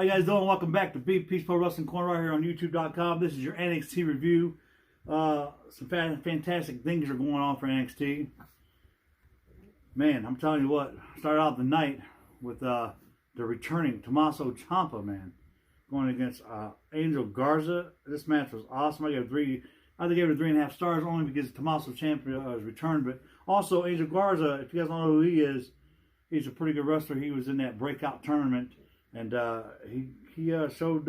How you guys doing? Welcome back to Big Peace Pro Wrestling Corner right here on YouTube.com. This is your NXT review. Some fantastic things are going on for NXT. Man, I'm telling you what. Started out the night with the returning Tommaso Ciampa, man, going against Angel Garza. This match was awesome. I gave it 3.5 stars only because Tommaso Ciampa has returned, but also Angel Garza. If you guys don't know who he is, he's a pretty good wrestler. He was in that breakout tournament. And he showed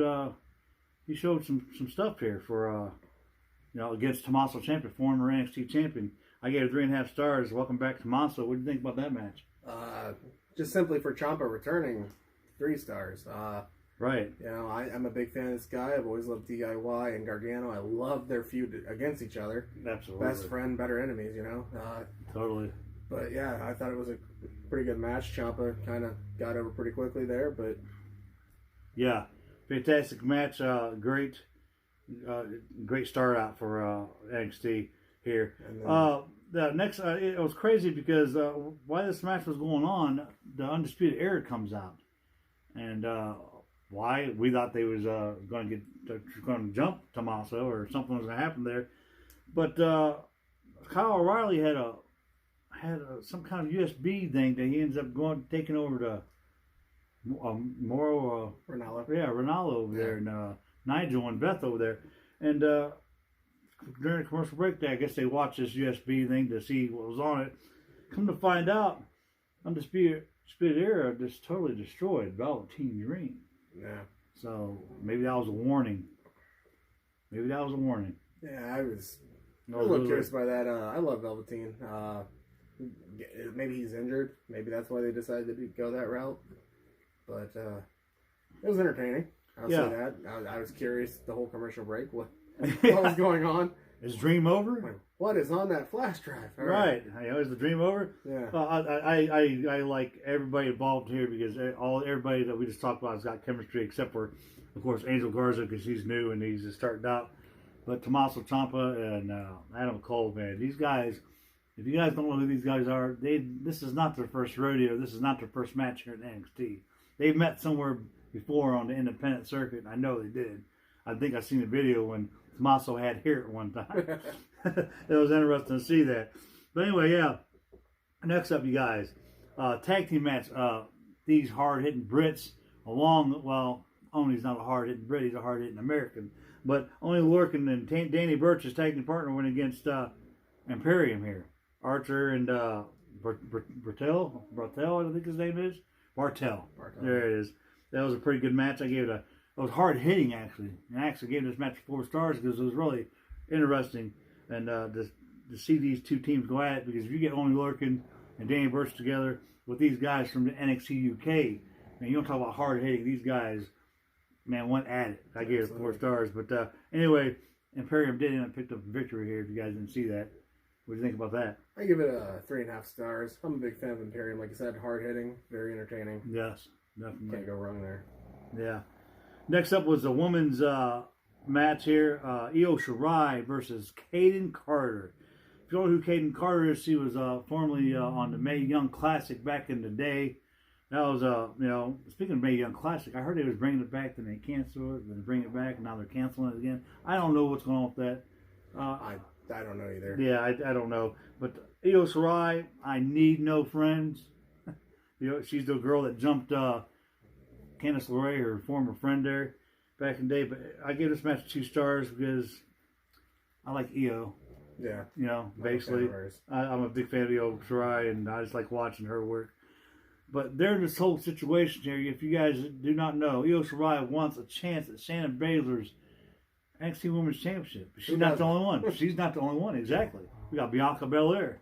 some stuff here for against Tommaso Ciampa, former NXT champion. I gave it 3.5 stars. Welcome back, Tommaso. What do you think about that match? Just simply for Ciampa returning, 3 stars. Right. You know, I'm a big fan of this guy. I've always loved DIY and Gargano. I love their feud against each other. Absolutely. Best friend, better enemies. You know. Totally. But yeah, I thought it was a pretty good match. Ciampa kind of got over pretty quickly there, but. Yeah, fantastic match. Great start out for NXT here. The next, it was crazy because while this match was going on, the Undisputed Era comes out, and why we thought they was going to jump Tommaso or something was going to happen there, but Kyle O'Reilly had some kind of USB thing that he ends up taking over to. Ronaldo. Yeah, Ronaldo over there, and Nigel and Beth over there. And during the commercial break, I guess they watched this USB thing to see what was on it. Come to find out, Undisputed Era just totally destroyed Velveteen Dream. Yeah. So maybe that was a warning. Yeah, I was a little curious by that. I love Velveteen. Maybe he's injured. Maybe that's why they decided to go that route. But it was entertaining. I'll say that. I was curious the whole commercial break. What was going on? Is Dream over? Like, what is on that flash drive? Right. Is the Dream over? Yeah. I like everybody involved here because everybody that we just talked about has got chemistry, except for, of course, Angel Garza because he's new and he's just starting out. But Tommaso Ciampa and Adam Cole, man, these guys. If you guys don't know who these guys are, this is not their first rodeo. This is not their first match here at NXT. They've met somewhere before on the independent circuit. I know they did. I think I've seen a video when Tommaso had hair at one time. It was interesting to see that. But anyway, yeah. Next up, you guys. Tag team match. These hard-hitting Brits Only's not a hard-hitting Brit. He's a hard-hitting American. But Only Lorcan and Danny Burch's tag team partner went against Imperium here. Archer and Bartel, I think his name is. Bartel. There it is. That was a pretty good match. It was hard hitting actually. And I actually gave this match 4 stars because it was really interesting and to see these two teams go at it, because if you get Only Lorcan and Danny Burch together with these guys from the NXT UK, man, you don't talk about hard hitting. These guys, man, went at it. I gave it 4 stars. But anyway, Imperium did end up picked up the victory here if you guys didn't see that. What do you think about that? I give it a 3.5 stars. I'm a big fan of Imperium. Like I said, hard-hitting, very entertaining. Yes, definitely. Can't go wrong there. Yeah. Next up was the women's match here. Io Shirai versus Kayden Carter. If you don't know who Kayden Carter is, she was formerly on the Mae Young Classic back in the day. That was, speaking of Mae Young Classic, I heard they was bringing it back, then they canceled it, then they bring it back, and now they're canceling it again. I don't know what's going on with that. I don't know either. Yeah, I don't know. But Io Shirai, I need no friends. She's the girl that jumped Candice LeRae, her former friend there, back in the day. But I gave this match 2 stars because I like Io. Yeah. Basically. I'm a big fan of Io Shirai, and I just like watching her work. But there's this whole situation here. If you guys do not know, Io Shirai wants a chance at Shannon Baszler's NXT Women's Championship. But she's not the only one. She's not the only one, exactly. We got Bianca Belair.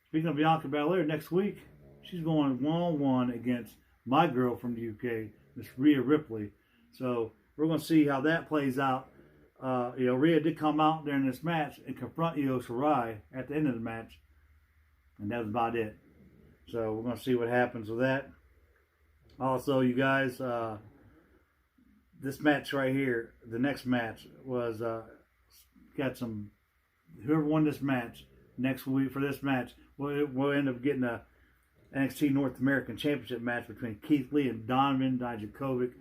Speaking of Bianca Belair, next week, she's going 1-on-1 against my girl from the UK, Miss Rhea Ripley. So we're going to see how that plays out. Rhea did come out during this match and confront Io Shirai at the end of the match. And that was about it. So we're going to see what happens with that. Also, you guys, this match right here, the next match was got some. Whoever won this match next week for this match will end up getting a NXT North American Championship match between Keith Lee and Donovan Dijakovic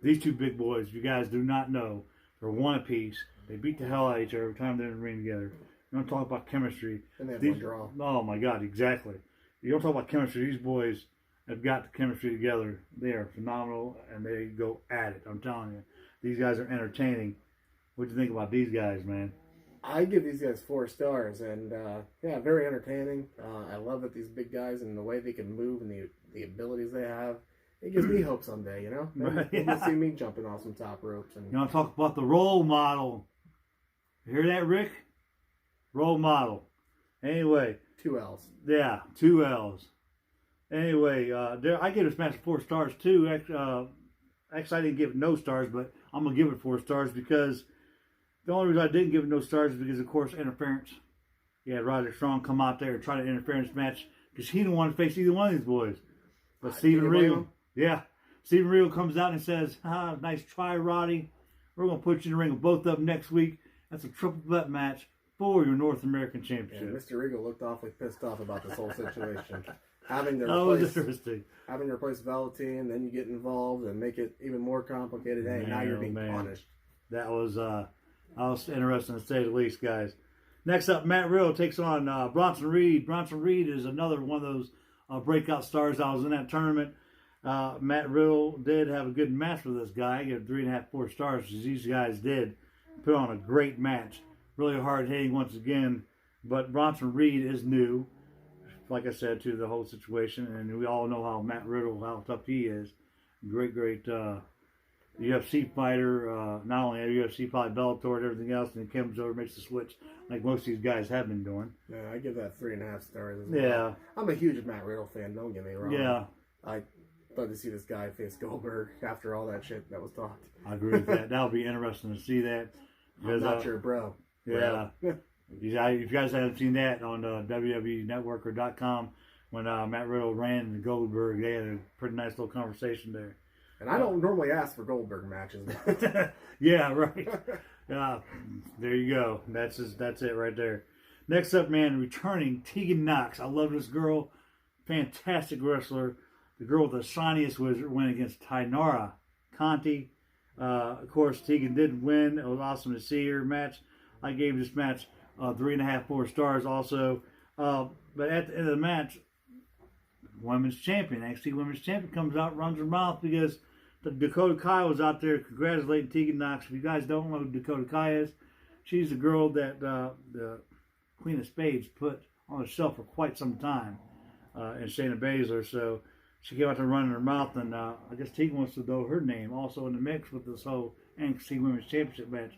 These two big boys, if you guys do not know, they're one apiece. They beat the hell out of each other every time they're in the ring together. You don't talk about chemistry. And they have These, one draw. oh my God, exactly. You don't talk about chemistry. These boys have got the chemistry together. They are phenomenal, and they go at it. I'm telling you, these guys are entertaining. What do you think about these guys, man? I give these guys 4 stars, and yeah, very entertaining. I love that these big guys and the way they can move and the abilities they have. It gives me hope someday, you know? Right, Maybe yeah. you'll see me jumping off some top ropes. And You want to talk about the role model? You hear that, Rick? Role model. Anyway, 2 L's. yeah, 2 L's. Anyway, I give this match 4 stars too. Actually, I didn't give it no stars, but I'm gonna give it 4 stars because the only reason I didn't give it no stars is because, of course, interference. You had Roderick Strong come out there and try to interfere in this match because he didn't want to face either one of these boys. But Steven Regal, Steven Regal comes out and says, nice try, Roddy. We're going to put you in the ring with both of them next week. That's a triple threat match for your North American Yeah, Championship. Mr. Regal looked awfully pissed off about this whole situation. having to That was replace interesting. Velveteen, then you get involved and make it even more complicated. Hey, now you're being punished. That was interesting to say the least, guys. Next up, Matt Riddle takes on Bronson Reed. Bronson Reed is another one of those breakout stars that was in that tournament. Matt Riddle did have a good match with this guy. He gave 3.5, 4 stars, as these guys did. Put on a great match. Really hard hitting once again. But Bronson Reed is new, like I said, to the whole situation. And we all know how Matt Riddle, how tough he is. Great UFC fighter. Not only a UFC fight, Bellator and everything else. And he comes over, makes the switch like most of these guys have been doing. Yeah, I give that 3.5 stars as well. Yeah. I'm a huge Matt Riddle fan, don't get me wrong. Yeah. I love to see this guy face Goldberg after all that shit that was talked. I agree with that. That'll be interesting to see that. I'm not your bro. Yeah. If you guys haven't seen that on WWE Network or .com, when Matt Riddle ran into Goldberg, they had a pretty nice little conversation there. And I don't normally ask for Goldberg matches. Yeah, right. There you go. That's it right there. Next up, man, returning Tegan Knox. I love this girl. Fantastic wrestler. The girl with the shiniest wizard went against Tainara Conti. Of course, Tegan did win. It was awesome to see her match. I gave this match 3.5, 4 stars also. But at the end of the match, women's champion, NXT women's champion, comes out, runs her mouth because the Dakota Kai was out there congratulating Tegan Knox. If you guys don't know who Dakota Kai is, she's the girl that the Queen of Spades put on the shelf for quite some time, and Shayna Baszler. So she came out there running her mouth, and I guess Tegan wants to throw her name also in the mix with this whole NXT Women's Championship match.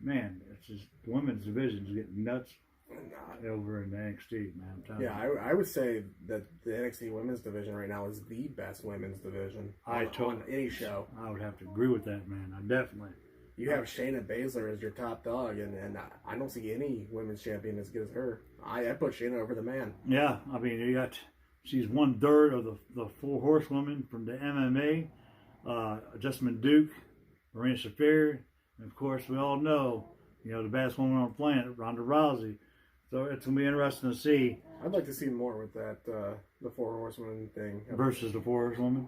Man, it's just the women's division is getting nuts over in the NXT, man. I'm telling you. I would say that the NXT women's division right now is the best women's division on any show. I would have to agree with that, man. I definitely. You have Shayna Baszler as your top dog, and I don't see any women's champion as good as her. I put Shayna over the man. Yeah, I mean, she's 1/3 of the 4 horsewomen from the MMA. Jessamine Duke, Marina Shafir, and of course we all know, the best woman on the planet, Ronda Rousey. So it's going to be interesting to see. I'd like to see more with that, the 4 horsewomen thing. Versus the 4 horsewomen?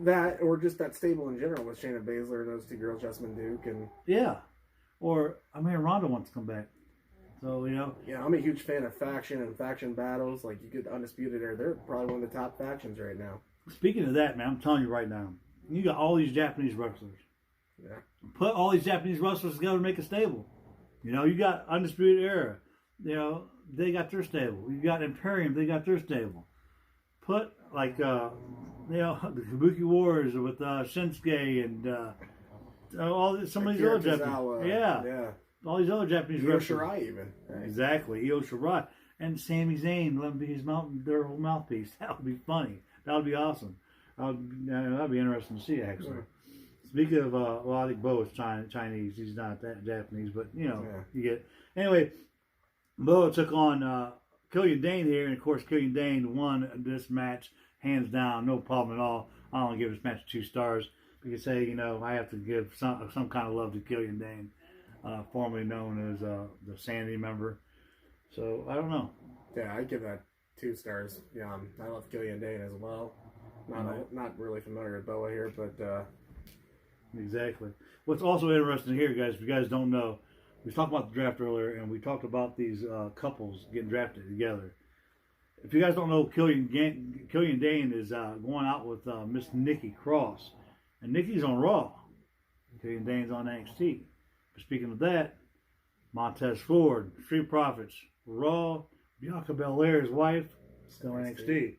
That, or just that stable in general with Shayna Baszler and those 2 girls, Jessamine Duke. And yeah. Or, Ronda wants to come back. So, Yeah, I'm a huge fan of faction and faction battles. Like, you get Undisputed Era. They're probably one of the top factions right now. Speaking of that, man, I'm telling you right now, you got all these Japanese wrestlers. Yeah. Put all these Japanese wrestlers together to make a stable. You got Undisputed Era. They got their stable. You got Imperium, they got their stable. Put, the Kabuki Wars with Shinsuke and some of these other Japanese. Yeah. All these other Japanese wrestlers. Io Shirai even. Right? Exactly. Io Shirai. And Sami Zayn, let him be their whole mouthpiece. That would be funny. That would be awesome. That'd be interesting to see, actually. Yeah. Speaking of, I think Bo is Chinese. He's not that Japanese, but, you get... Anyway, Bo took on Killian Dane here, and, of course, Killian Dane won this match hands down, no problem at all. I only give this match 2 stars. You could say, I have to give some kind of love to Killian Dane, formerly known as the Sanity member. So, I don't know. Yeah, I'd give that 2 stars. Yeah, I love Killian Dane as well. Not really familiar with Boa here, but Exactly. What's also interesting here, guys, if you guys don't know, we talked about the draft earlier, and we talked about these couples getting drafted together. If you guys don't know, Killian Dane is going out with Miss Nikki Cross, and Nikki's on Raw. Killian Dane's on NXT. But speaking of that, Montez Ford, Street Profits, Raw, Bianca Belair's wife, still NXT.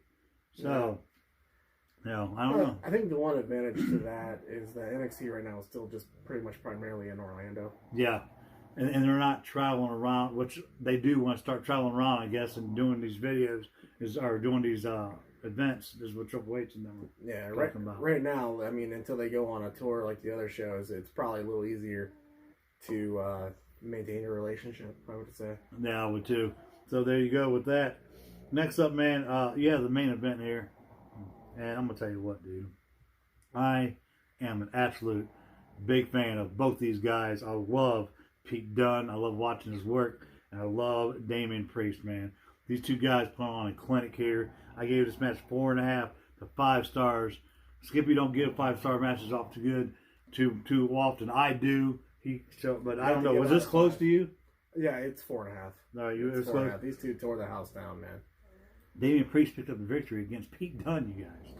So, I don't know. I think the one advantage to that is that NXT right now is still just pretty much primarily in Orlando. Yeah. And they're not traveling around, which they do want to start traveling around, I guess, and doing these videos, or doing these events, is what Triple H and them are talking about. Right now, I mean, until they go on a tour like the other shows, it's probably a little easier to maintain your relationship, I would say. Yeah, I would too. So there you go with that. Next up, man, the main event here. And I'm going to tell you what, dude. I am an absolute big fan of both these guys. I love Pete Dunne. I love watching his work. And I love Damian Priest, man. These two guys put on a clinic here. I gave this match 4.5 to 5 stars. Skippy don't give 5-star matches off too too often. I do. But I don't know. Was this close to you? Yeah, it's 4.5. No, it was 4.5. These two tore the house down, man. Damian Priest picked up the victory against Pete Dunne, you guys.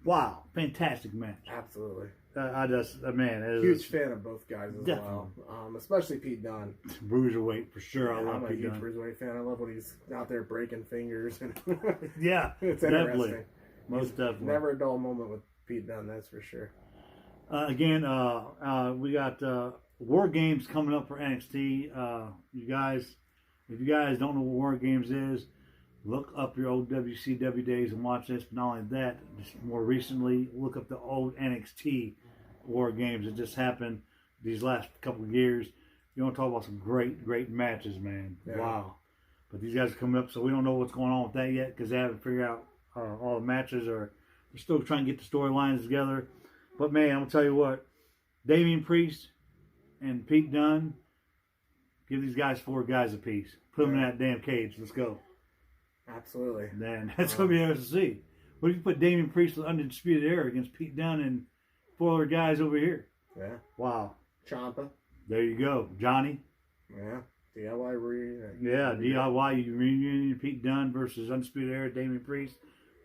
Wow, fantastic match. Absolutely. Huge fan of both guys as well. Especially Pete Dunne. Bruiserweight for sure. Yeah, I love Pete Dunne. I'm a huge Bruiserweight fan. I love when he's out there breaking fingers. Yeah, it's definitely. Interesting. Most definitely. Never a dull moment with Pete Dunne, that's for sure. Again, we got War Games coming up for NXT. You guys, if you guys don't know what War Games is, look up your old WCW days and watch this. But not only that, just more recently, look up the old NXT War Games that just happened these last couple of years. You want to talk about some great matches, man. Yeah. Wow. But these guys are coming up, so we don't know what's going on with that yet because they haven't figured out all the matches, or they're still trying to get the storylines together. But, man, I'm going to tell you what. Damian Priest and Pete Dunne, give these guys 4 guys apiece. Put them in that damn cage. Let's go. Absolutely. Man, that's going to be interesting to see. What if you put Damian Priest with Undisputed Era against Pete Dunne and 4 other guys over here? Yeah. Wow. Ciampa. There you go. Johnny. Yeah. DIY reunion. Yeah, DIY reunion. Pete Dunne versus Undisputed Era, Damian Priest.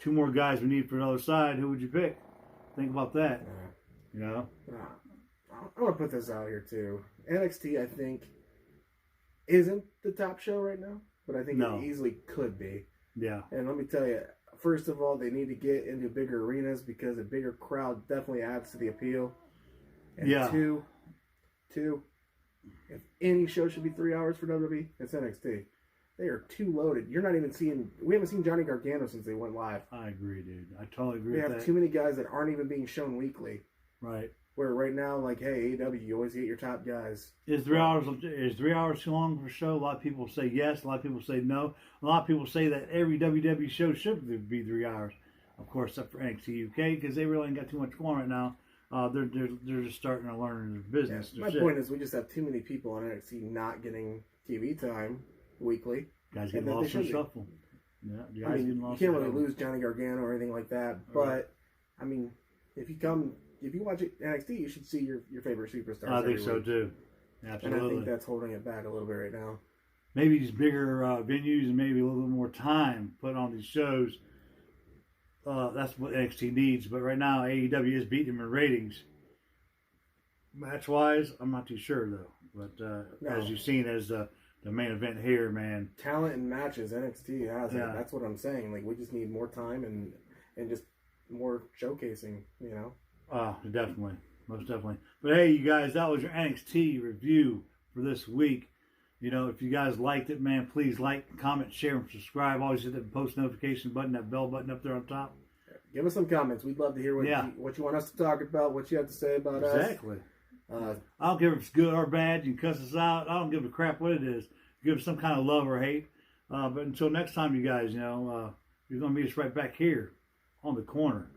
2 more guys we need for the other side. Who would you pick? Think about that. Yeah. You know? I want to put this out here, too. NXT, I think, isn't the top show right now, but I think it easily could be. Yeah. And let me tell you, first of all, they need to get into bigger arenas because a bigger crowd definitely adds to the appeal. And two, if any show should be 3 hours for WWE, it's NXT. They are too loaded. We haven't seen Johnny Gargano since they went live. I agree, dude. I totally agree with that. They have too many guys that aren't even being shown weekly. Right. Where right now, like, hey, AEW, you always get your top guys. Is 3 hours too long for a show? A lot of people say yes. A lot of people say no. A lot of people say that every WWE show should be 3 hours. Of course, except for NXT UK, because they really ain't got too much going right now. They're just starting to learn their business. Yeah, my point is, we just have too many people on NXT not getting TV time weekly. Guys get lost in the shuffle. Yeah, guys getting lost. You can't really lose Johnny Gargano or anything like that. But I mean, if you watch NXT, you should see your favorite superstars. I think so too. Absolutely. And I think that's holding it back a little bit right now. Maybe these bigger venues and maybe a little bit more time put on these shows. That's what NXT needs. But right now, AEW is beating them in ratings. Match-wise, I'm not too sure, though. But as you've seen as the main event here, man. Talent and matches, NXT has it. That's what I'm saying. Like, we just need more time and just more showcasing, you know? Definitely. Most definitely. But hey, you guys, that was your NXT review for this week. You know, if you guys liked it, man, please like, comment, share, and subscribe. Always hit that post notification button, that bell button up there on top. Give us some comments. We'd love to hear what you want us to talk about, what you have to say about us. Exactly. I don't care if it's good or bad. You can cuss us out. I don't give a crap what it is. Give us some kind of love or hate. But until next time, you guys, you know, you're going to meet us right back here on the corner.